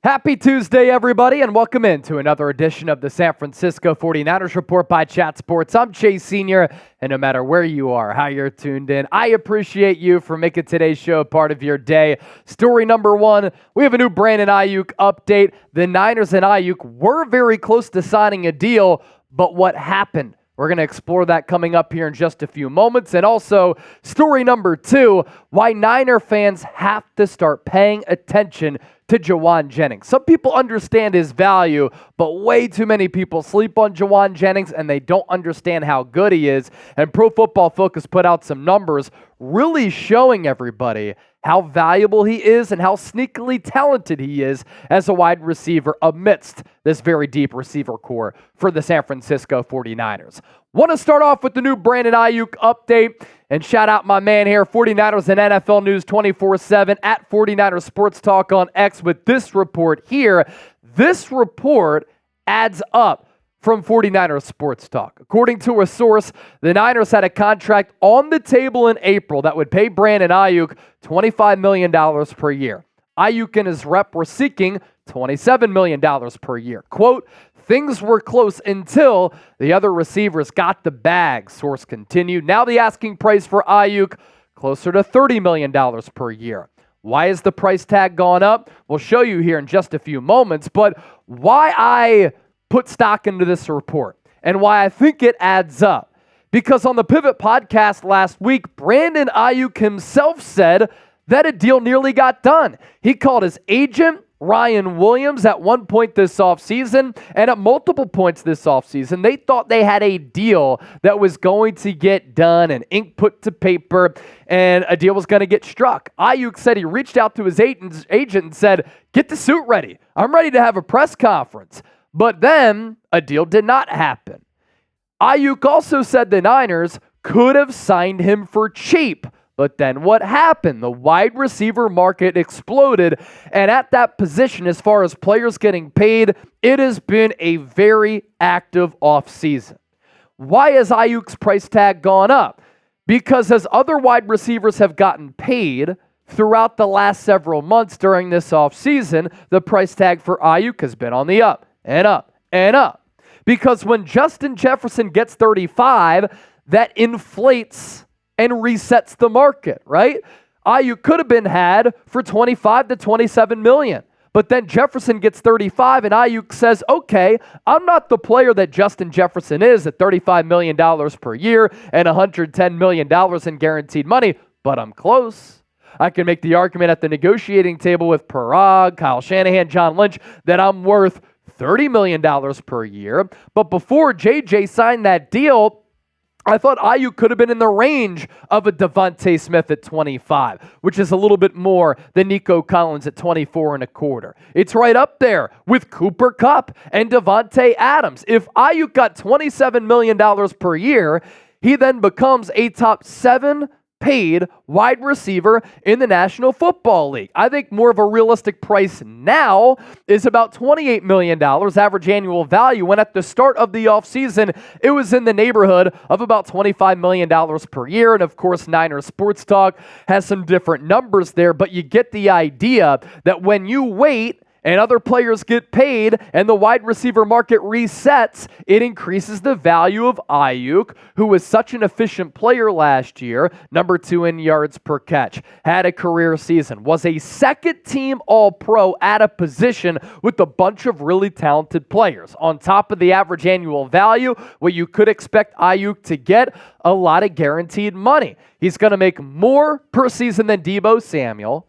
Happy Tuesday, everybody, and welcome into another edition of the San Francisco 49ers Report by Chat Sports. I'm Chase Sr., and no matter where you are, how you're tuned in, I appreciate you for making today's show a part of your day. Story number one, we have a new Brandon Aiyuk update. The Niners and Aiyuk were very close to signing a deal, but what happened? We're going to explore that coming up here in just a few moments. And also, story number two, why Niner fans have to start paying attention to Jauan Jennings. Some people understand his value, but way too many people sleep on Jauan Jennings and they don't understand how good he is. And Pro Football Focus put out some numbers really showing everybody how valuable he is and how sneakily talented he is as a wide receiver amidst this very deep receiver core for the San Francisco 49ers. Want to start off with the new Brandon Aiyuk update and shout out my man here, 49ers and NFL News 24/7 at 49ers Sports Talk on X with this report here. This report adds up from 49ers Sports Talk. According to a source, the Niners had a contract on the table in April that would pay Brandon Aiyuk $25 million per year. Aiyuk and his rep were seeking $27 million per year. Quote, things were close until the other receivers got the bag, source continued. Now the asking price for Aiyuk, closer to $30 million per year. Why has the price tag gone up? We'll show you here in just a few moments, but why I put stock into this report and why I think it adds up. Because on the Pivot podcast last week, Brandon Aiyuk himself said that a deal nearly got done. He called his agent, Ryan Williams, at one point this offseason, and at multiple points this offseason, they thought they had a deal that was going to get done and ink put to paper, and a deal was going to get struck. Aiyuk said he reached out to his agent and said, get the suit ready. I'm ready to have a press conference. But then a deal did not happen. Aiyuk also said the Niners could have signed him for cheap. But then what happened? The wide receiver market exploded. And at that position, as far as players getting paid, it has been a very active offseason. Why has Aiyuk's price tag gone up? Because as other wide receivers have gotten paid throughout the last several months during this offseason, the price tag for Aiyuk has been on the up. And up, and up. Because when Justin Jefferson gets 35, that inflates and resets the market, right? Aiyuk could have been had for 25 to 27 million. But then Jefferson gets 35, and Aiyuk says, okay, I'm not the player that Justin Jefferson is at $35 million per year and $110 million in guaranteed money, but I'm close. I can make the argument at the negotiating table with Parag, Kyle Shanahan, John Lynch, that I'm worth $30 million per year. But before JJ signed that deal, I thought Aiyuk could have been in the range of a Devontae Smith at 25, which is a little bit more than Nico Collins at 24 and a quarter. It's right up there with Cooper Kupp and Devontae Adams. If Aiyuk got $27 million per year, he then becomes a top 7 paid wide receiver in the National Football League. I think more of a realistic price now is about $28 million average annual value, when at the start of the offseason, it was in the neighborhood of about $25 million per year. And of course, Niners Sports Talk has some different numbers there, but you get the idea that when you wait and other players get paid and the wide receiver market resets, it increases the value of Aiyuk, who was such an efficient player last year, number 2 in yards per catch, had a career season, was a second-team All-Pro at a position with a bunch of really talented players. On top of the average annual value, what you could expect Aiyuk to get, a lot of guaranteed money. He's going to make more per season than Deebo Samuel,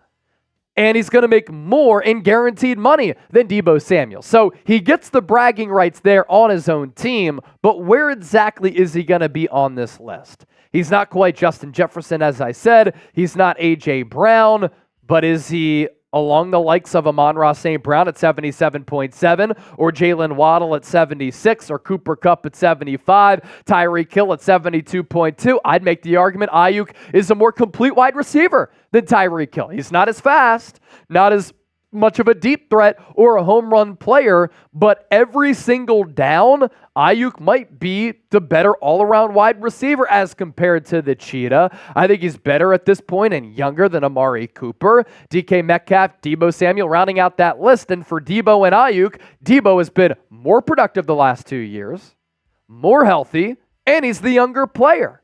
and he's going to make more in guaranteed money than Deebo Samuel. So he gets the bragging rights there on his own team, but where exactly is he going to be on this list? He's not quite Justin Jefferson, as I said. He's not A.J. Brown, but is he along the likes of Amon-Ra St. Brown at 77.7, or Jalen Waddle at 76, or Cooper Kupp at 75, Tyreek Hill at 72.2? I'd make the argument Aiyuk is a more complete wide receiver than Tyreek Hill. He's not as fast, not as much of a deep threat or a home run player, but every single down, Aiyuk might be the better all-around wide receiver as compared to the Cheetah. I think he's better at this point and younger than Amari Cooper, DK Metcalf, Deebo Samuel rounding out that list. And for Deebo and Aiyuk, Deebo has been more productive the last 2 years, more healthy, and he's the younger player.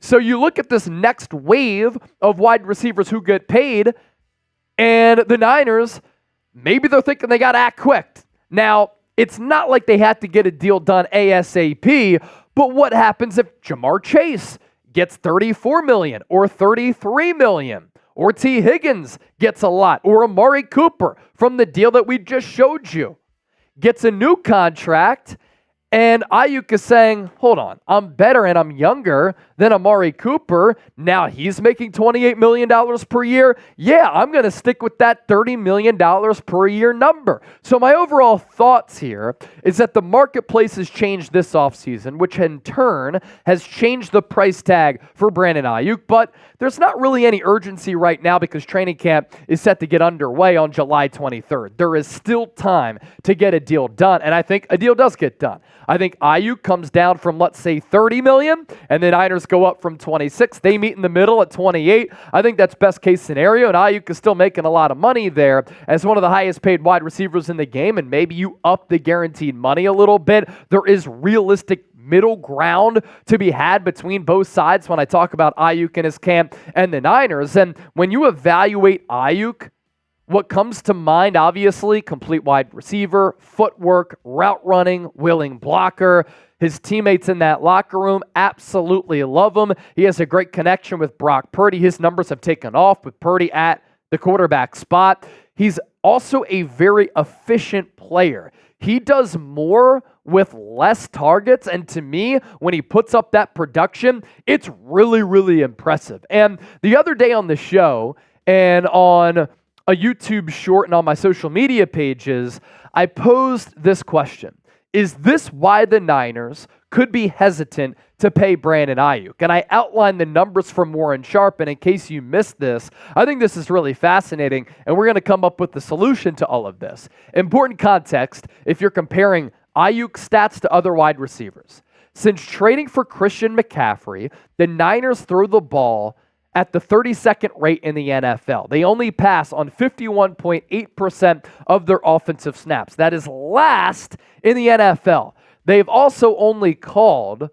So you look at this next wave of wide receivers who get paid, and the Niners, maybe they're thinking they got to act quick. Now, it's not like they had to get a deal done ASAP, but what happens if Jamar Chase gets $34 million or $33 million? Or T. Higgins gets a lot, or Amari Cooper from the deal that we just showed you gets a new contract, and Aiyuk is saying, hold on, I'm better and I'm younger than Amari Cooper. Now he's making $28 million per year. Yeah, I'm going to stick with that $30 million per year number. So my overall thoughts here is that the marketplace has changed this offseason, which in turn has changed the price tag for Brandon Aiyuk. But there's not really any urgency right now because training camp is set to get underway on July 23rd. There is still time to get a deal done, and I think a deal does get done. I think Aiyuk comes down from, let's say, $30 million, and the Niners go up from 26. They meet in the middle at 28. I think that's best case scenario, and Aiyuk is still making a lot of money there as one of the highest paid wide receivers in the game, and maybe you up the guaranteed money a little bit. There is realistic middle ground to be had between both sides when I talk about Aiyuk and his camp and the Niners. And when you evaluate Aiyuk, what comes to mind, obviously, complete wide receiver, footwork, route running, willing blocker. His teammates in that locker room absolutely love him. He has a great connection with Brock Purdy. His numbers have taken off with Purdy at the quarterback spot. He's also a very efficient player. He does more with less targets, and to me, when he puts up that production, it's really, really impressive. And the other day on the show and on a YouTube short and on my social media pages, I posed this question. Is this why the Niners could be hesitant to pay Brandon Aiyuk? And I outlined the numbers from Warren Sharp, and in case you missed this, I think this is really fascinating, and we're going to come up with the solution to all of this. Important context if you're comparing Aiyuk stats to other wide receivers. Since trading for Christian McCaffrey, the Niners throw the ball at the 32nd rate in the NFL. They only pass on 51.8% of their offensive snaps. That is last in the NFL. They've also only called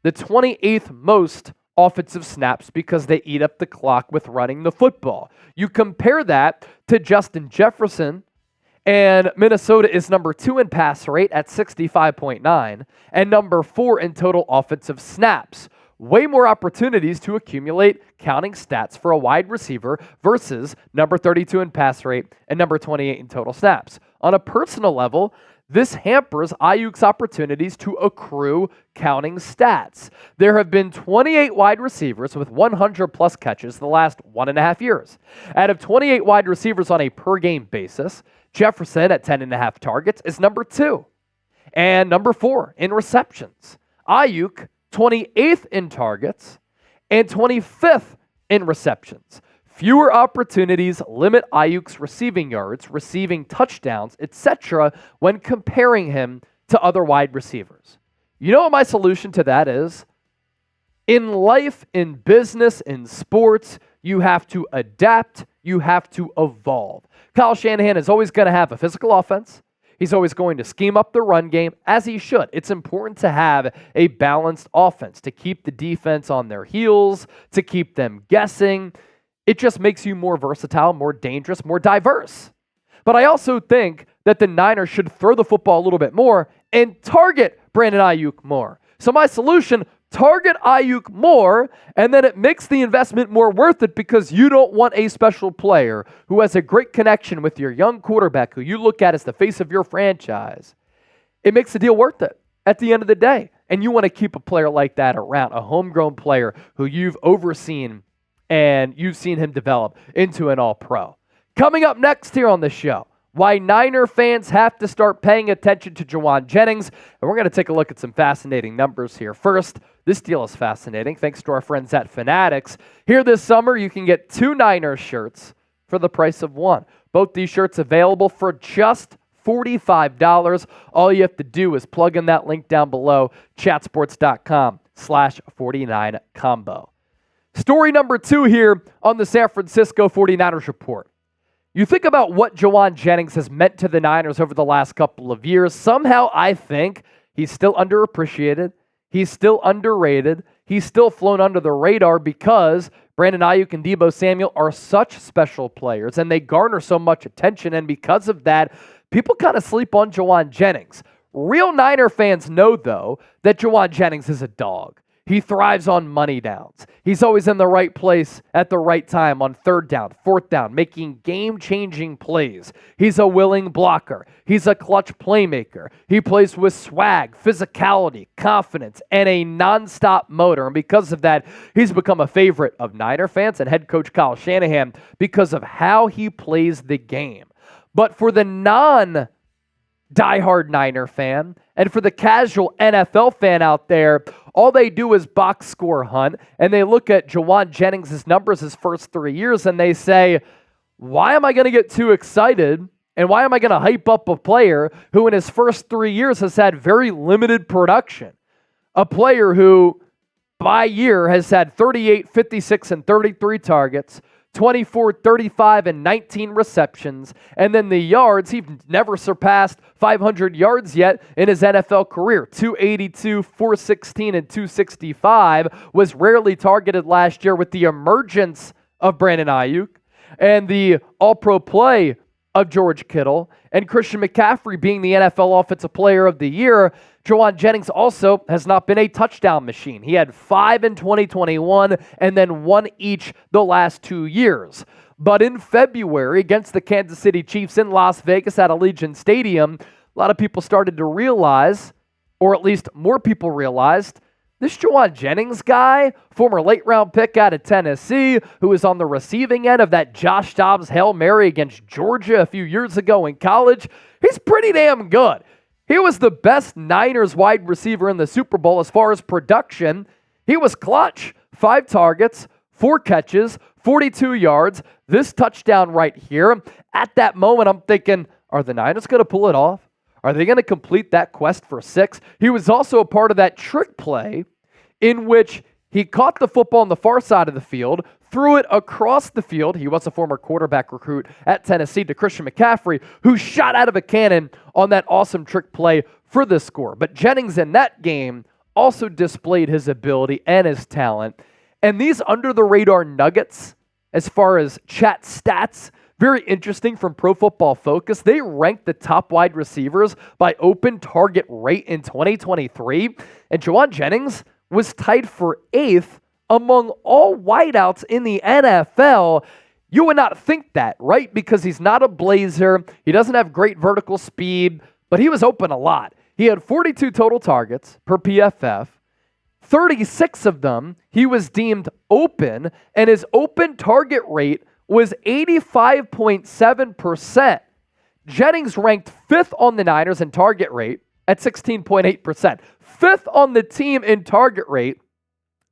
the 28th most offensive snaps because they eat up the clock with running the football. You compare that to Justin Jefferson, and Minnesota is number 2 in pass rate at 65.9 and number 4 in total offensive snaps. Way more opportunities to accumulate counting stats for a wide receiver versus number 32 in pass rate and number 28 in total snaps. On a personal level, this hampers Aiyuk's opportunities to accrue counting stats. There have been 28 wide receivers with 100-plus catches the last 1.5 years. Out of 28 wide receivers on a per-game basis, Jefferson at 10.5 targets is number 2 and number 4 in receptions. Aiyuk 28th in targets, and 25th in receptions. Fewer opportunities limit Aiyuk's receiving yards, receiving touchdowns, etc. when comparing him to other wide receivers. You know what my solution to that is? In life, in business, in sports, you have to adapt, you have to evolve. Kyle Shanahan is always going to have a physical offense. He's always going to scheme up the run game, as he should. It's important to have a balanced offense, to keep the defense on their heels, to keep them guessing. It just makes you more versatile, more dangerous, more diverse. But I also think that the Niners should throw the football a little bit more and target Brandon Aiyuk more. So my solution, target Aiyuk more, and then it makes the investment more worth it because you don't want a special player who has a great connection with your young quarterback who you look at as the face of your franchise. It makes the deal worth it at the end of the day. And you want to keep a player like that around, a homegrown player who you've overseen and you've seen him develop into an all-pro. Coming up next here on the show, why Niner fans have to start paying attention to Jauan Jennings. And we're going to take a look at some fascinating numbers here. First, this deal is fascinating thanks to our friends at Fanatics. Here this summer, you can get 2 Niners shirts for the price of 1. Both these shirts available for just $45. All you have to do is plug in that link down below, chatsports.com/49combo. Story number 2 here on the San Francisco 49ers report. You think about what Jauan Jennings has meant to the Niners over the last couple of years. Somehow I think he's still underappreciated. He's still underrated. He's still flown under the radar because Brandon Aiyuk and Deebo Samuel are such special players and they garner so much attention. And because of that, people kind of sleep on Jauan Jennings. Real Niner fans know, though, that Jauan Jennings is a dog. He thrives on money downs. He's always in the right place at the right time on 3rd down, 4th down, making game-changing plays. He's a willing blocker. He's a clutch playmaker. He plays with swag, physicality, confidence, and a nonstop motor. And because of that, he's become a favorite of Niner fans and head coach Kyle Shanahan because of how he plays the game. But for the diehard Niner fan, and for the casual NFL fan out there, all they do is box score hunt, and they look at Jauan Jennings' numbers his first 3 years, and they say, why am I going to get too excited, and why am I going to hype up a player who in his first 3 years has had very limited production? A player who, by year, has had 38, 56, and 33 targets, 24, 35, and 19 receptions. And then the yards, he's never surpassed 500 yards yet in his NFL career. 282, 416, and 265 was rarely targeted last year with the emergence of Brandon Aiyuk and the all-pro play of George Kittle and Christian McCaffrey being the NFL Offensive Player of the Year. Jauan Jennings also has not been a touchdown machine. He had 5 in 2021 and then 1 each the last 2 years. But in February against the Kansas City Chiefs in Las Vegas at Allegiant Stadium, a lot of people started to realize, or at least more people realized, this Jauan Jennings guy, former late-round pick out of Tennessee, who was on the receiving end of that Josh Dobbs Hail Mary against Georgia a few years ago in college, he's pretty damn good. He was the best Niners wide receiver in the Super Bowl as far as production. He was clutch. 5 targets, 4 catches, 42 yards. This touchdown right here. At that moment, I'm thinking, are the Niners going to pull it off? Are they going to complete that quest for 6? He was also a part of that trick play in which he caught the football on the far side of the field, threw it across the field. He was a former quarterback recruit at Tennessee to Christian McCaffrey, who shot out of a cannon on that awesome trick play for the score. But Jennings in that game also displayed his ability and his talent. And these under-the-radar nuggets, as far as chat stats, very interesting from Pro Football Focus. They ranked the top wide receivers by open target rate in 2023. And Jauan Jennings was tied for 8th among all wideouts in the NFL. You would not think that, right? Because he's not a blazer. He doesn't have great vertical speed, but he was open a lot. He had 42 total targets per PFF. 36 of them he was deemed open, and his open target rate was 85.7%. Jennings ranked 5th on the Niners in target rate at 16.8%. 5th on the team in target rate,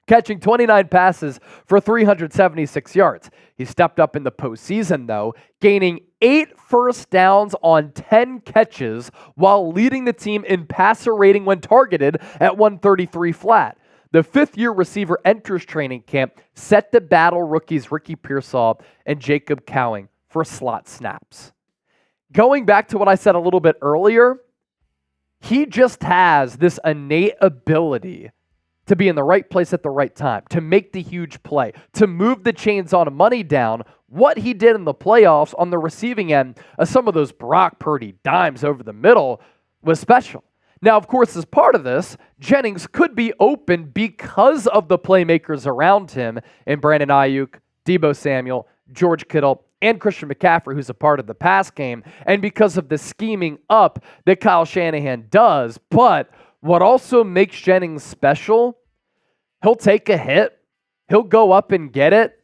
catching 29 passes for 376 yards. He stepped up in the postseason, though, gaining 8 first downs on 10 catches while leading the team in passer rating when targeted at 133 flat. The 5th-year receiver enters training camp set to battle rookies Ricky Pearsall and Jacob Cowing for slot snaps. Going back to what I said a little bit earlier, he just has this innate ability to be in the right place at the right time, to make the huge play, to move the chains on a money down. What he did in the playoffs on the receiving end of some of those Brock Purdy dimes over the middle was special. Now, of course, as part of this, Jennings could be open because of the playmakers around him in Brandon Aiyuk, Deebo Samuel, George Kittle, and Christian McCaffrey, who's a part of the pass game, and because of the scheming up that Kyle Shanahan does. But what also makes Jennings special, he'll take a hit, he'll go up and get it,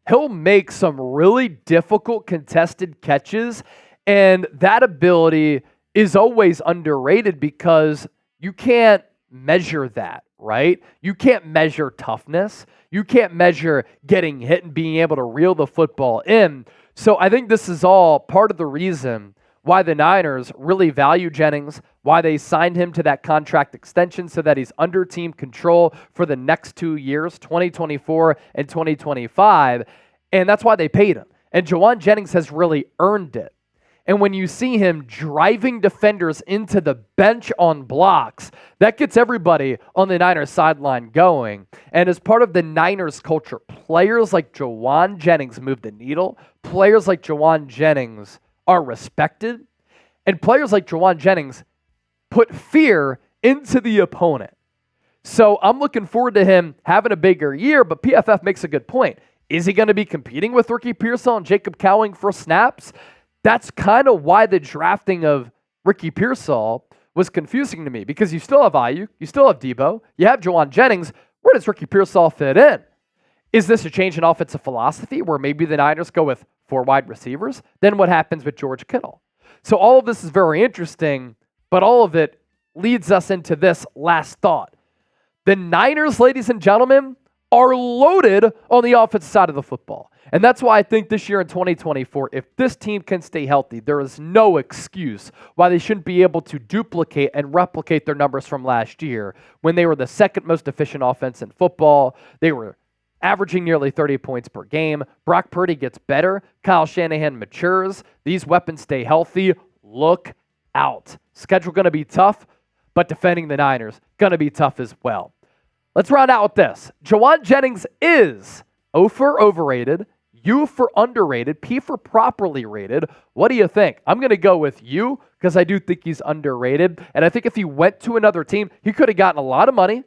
he'll make some really difficult contested catches, and that ability is always underrated because you can't measure that, right? You can't measure toughness. You can't measure getting hit and being able to reel the football in. So I think this is all part of the reason why the Niners really value Jennings, why they signed him to that contract extension so that he's under team control for the next 2 years, 2024 and 2025. And that's why they paid him. And Jauan Jennings has really earned it. And when you see him driving defenders into the bench on blocks, that gets everybody on the Niners sideline going. And as part of the Niners culture, players like Jauan Jennings move the needle. Players like Jauan Jennings are respected. And players like Jauan Jennings put fear into the opponent. So I'm looking forward to him having a bigger year, but PFF makes a good point. Is he going to be competing with Ricky Pearsall and Jacob Cowing for snaps? That's kind of why the drafting of Ricky Pearsall was confusing to me, because you still have Aiyuk, you still have Debo, you have Jauan Jennings. Where does Ricky Pearsall fit in? Is this a change in offensive philosophy where maybe the Niners go with 4 wide receivers? Then what happens with George Kittle? So all of this is very interesting, but all of it leads us into this last thought. The Niners, ladies and gentlemen, are loaded on the offensive side of the football. And that's why I think this year in 2024, if this team can stay healthy, there is no excuse why they shouldn't be able to duplicate and replicate their numbers from last year when they were the second most efficient offense in football. They were averaging nearly 30 points per game. Brock Purdy gets better. Kyle Shanahan matures. These weapons stay healthy. Look out. Schedule going to be tough, but defending the Niners going to be tough as well. Let's round out with this. Jauan Jennings is O for overrated, U for underrated, P for properly rated. What do you think? I'm going to go with U because I do think he's underrated. And I think if he went to another team, he could have gotten a lot of money.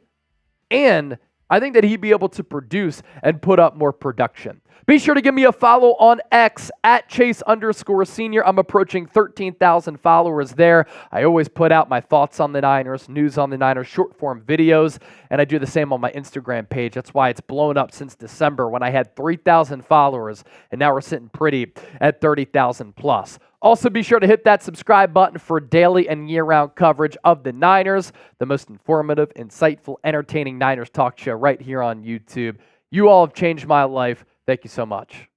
And I think that he'd be able to produce and put up more production. Be sure to give me a follow on X at Chase_Senior. I'm approaching 13,000 followers there. I always put out my thoughts on the Niners, news on the Niners, short form videos, and I do the same on my Instagram page. That's why it's blown up since December when I had 3,000 followers, and now we're sitting pretty at 30,000 plus. Also, be sure to hit that subscribe button for daily and year-round coverage of the Niners, the most informative, insightful, entertaining Niners talk show right here on YouTube. You all have changed my life. Thank you so much.